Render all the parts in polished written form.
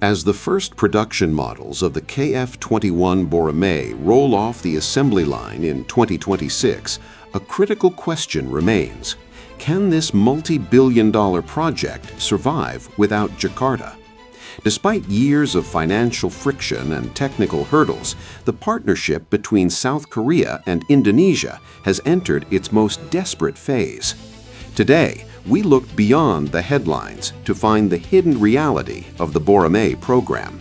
As the first production models of the KF-21 Boramae roll off the assembly line in 2026, a critical question remains. Can this multi-billion-dollar project survive without Jakarta? Despite years of financial friction and technical hurdles, the partnership between South Korea and Indonesia has entered its most desperate phase. Today, we look beyond the headlines to find the hidden reality of the Boramae program.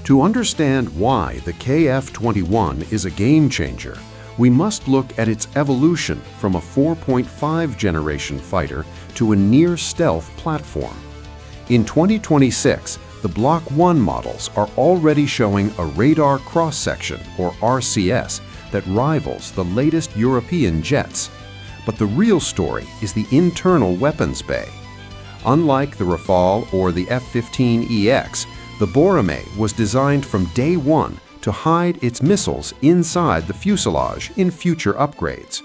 To understand why the KF-21 is a game-changer, we must look at its evolution from a 4.5 generation fighter to a near-stealth platform. In 2026, the Block 1 models are already showing a radar cross-section, or RCS, that rivals the latest European jets. But the real story is the internal weapons bay. Unlike the Rafale or the F-15EX, the Boramae was designed from day one to hide its missiles inside the fuselage in future upgrades.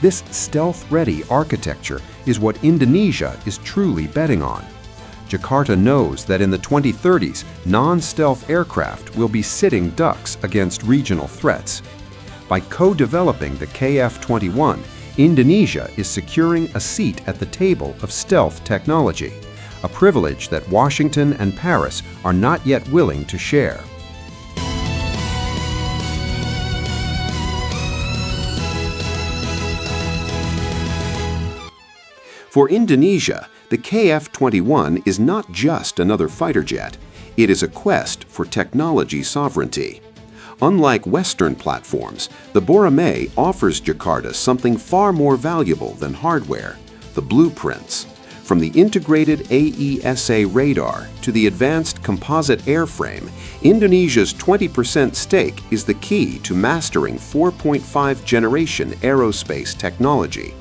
This stealth-ready architecture is what Indonesia is truly betting on. Jakarta knows that in the 2030s, non-stealth aircraft will be sitting ducks against regional threats. By co-developing the KF-21, Indonesia is securing a seat at the table of stealth technology, a privilege that Washington and Paris are not yet willing to share. For Indonesia, the KF-21 is not just another fighter jet. It is a quest for technology sovereignty. Unlike Western platforms, the Boramae offers Jakarta something far more valuable than hardware: the blueprints. From the integrated AESA radar to the advanced composite airframe, Indonesia's 20% stake is the key to mastering 4.5 generation aerospace technology.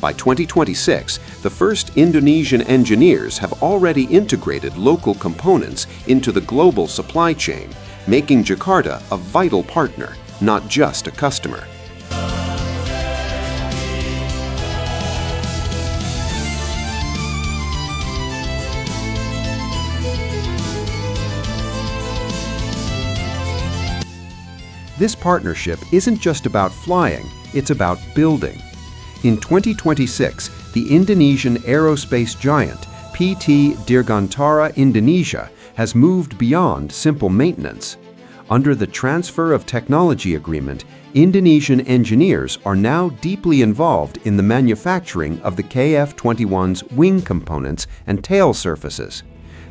By 2026, the first Indonesian engineers have already integrated local components into the global supply chain, making Jakarta a vital partner, not just a customer. This partnership isn't just about flying, it's about building. In 2026, the Indonesian aerospace giant PT Dirgantara Indonesia has moved beyond simple maintenance. Under the Transfer of Technology Agreement, Indonesian engineers are now deeply involved in the manufacturing of the KF-21's wing components and tail surfaces.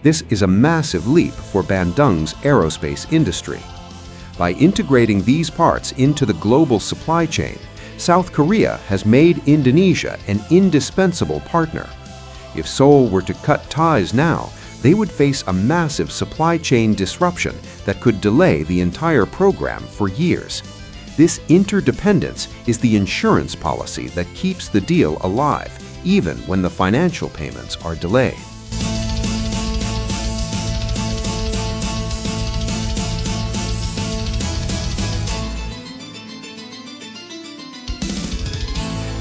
This is a massive leap for Bandung's aerospace industry. By integrating these parts into the global supply chain, South Korea has made Indonesia an indispensable partner. If Seoul were to cut ties now, they would face a massive supply chain disruption that could delay the entire program for years. This interdependence is the insurance policy that keeps the deal alive, even when the financial payments are delayed.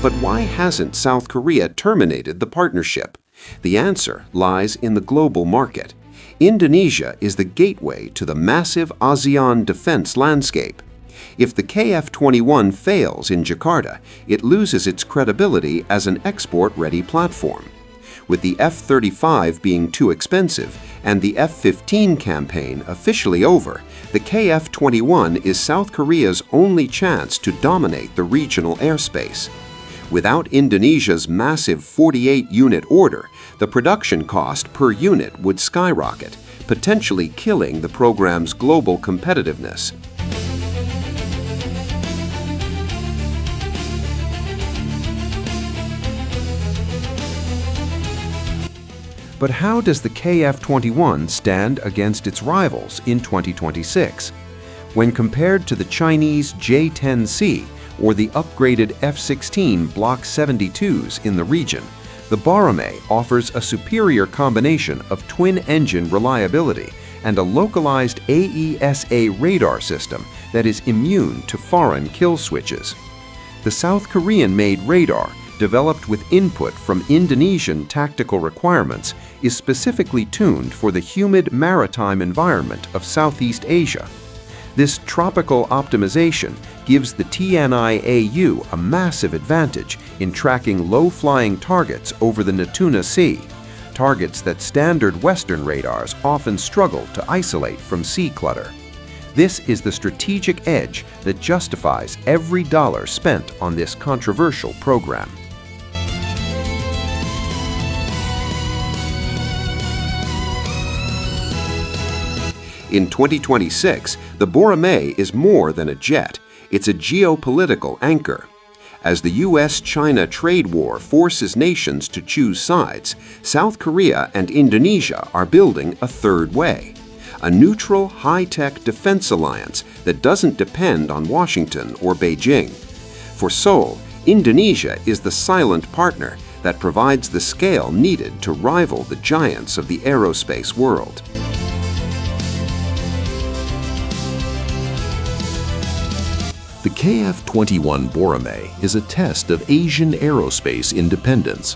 But why hasn't South Korea terminated the partnership? The answer lies in the global market. Indonesia is the gateway to the massive ASEAN defense landscape. If the KF-21 fails in Jakarta, it loses its credibility as an export-ready platform. With the F-35 being too expensive and the F-15 campaign officially over, the KF-21 is South Korea's only chance to dominate the regional airspace. Without Indonesia's massive 48-unit order, the production cost per unit would skyrocket, potentially killing the program's global competitiveness. But how does the KF-21 stand against its rivals in 2026? When compared to the Chinese J-10C, or the upgraded F-16 Block 72s in the region, the Boramae offers a superior combination of twin-engine reliability and a localized AESA radar system that is immune to foreign kill switches. The South Korean-made radar, developed with input from Indonesian tactical requirements, is specifically tuned for the humid maritime environment of Southeast Asia. This tropical optimization gives the TNI-AU a massive advantage in tracking low-flying targets over the Natuna Sea, targets that standard Western radars often struggle to isolate from sea clutter. This is the strategic edge that justifies every dollar spent on this controversial program. In 2026, the Boramae is more than a jet. It's a geopolitical anchor. As the US-China trade war forces nations to choose sides, South Korea and Indonesia are building a third way, a neutral, high-tech defense alliance that doesn't depend on Washington or Beijing. For Seoul, Indonesia is the silent partner that provides the scale needed to rival the giants of the aerospace world. The KF-21 Boramae is a test of Asian aerospace independence.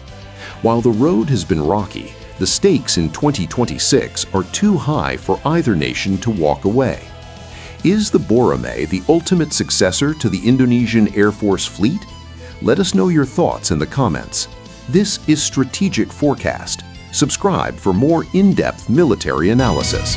While the road has been rocky, the stakes in 2026 are too high for either nation to walk away. Is the Boramae the ultimate successor to the Indonesian Air Force fleet? Let us know your thoughts in the comments. This is Strategic Forecast. Subscribe for more in-depth military analysis.